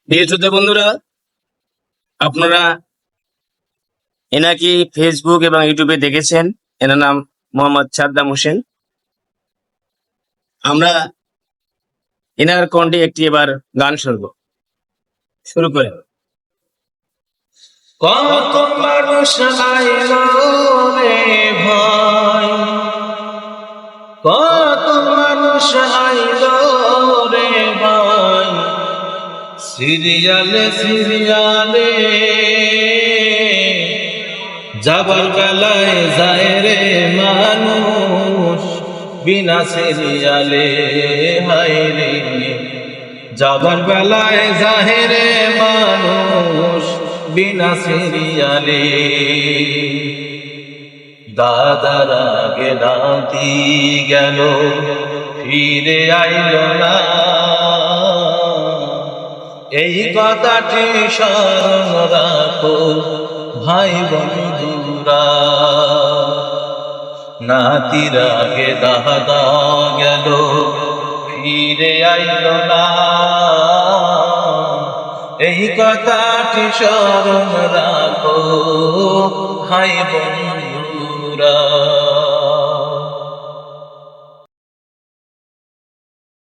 প্রিয় শ্রোতা বন্ধুরা, আপনারা এনাকে ফেসবুক এবং ইউটিউবে দেখেছেন। এনার নাম মোহাম্মদ সাদ্দাম হোসেন। আমরা এনার কণ্ঠে একটি এবার গান শুনবো। শুরু করে কত মানুষ আইলো রে ভাই, কত মানুষ আইলো রে ভাই, সিরিয়ালে সিরিয়ালে যাবার বেলায় যায় রে মানুষ বিনা সিরিয়ালে। হায় রে যাবার বেলায় যায় রে মানুষ বিনা সিরিয়ালে। দাদার আগে দাদি গেল, ফিরে আইল না, এই কথাটি স্মরণ রাখো ভাই বন্ধুরা। নাতির আগে দাদা গেল, ফিরে আইল না, এই কথাটি স্মরণ রাখো ভাই বন্ধুরা।